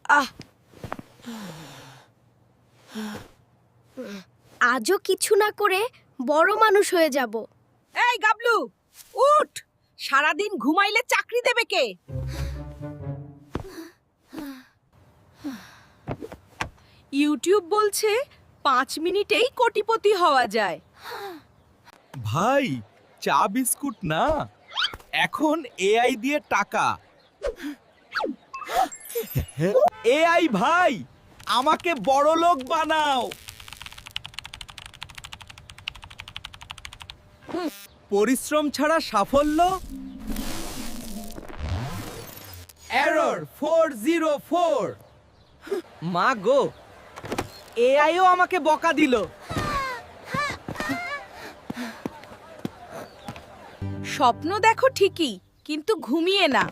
আহ আজও কিছু না করে বড় মানুষ হয়ে যাব। এই গাবলু, উঠ! সারাদিন ঘুমাইলে চাকরি দেবে কে? ইউটিউব বলছে 5 মিনিটেই কোটিপতি হওয়া যায়। ভাই, চা বিস্কুট না, এখন এআই দিয়ে টাকা। এআই ভাই, আমাকে বড় লোক বানাও। পরিশ্রম ছাড়া সাফল্য। এরর 404। মা গো, এআইও আমাকে বকা দিল। স্বপ্ন দেখো ঠিকই, কিন্তু ঘুমিয়ে না।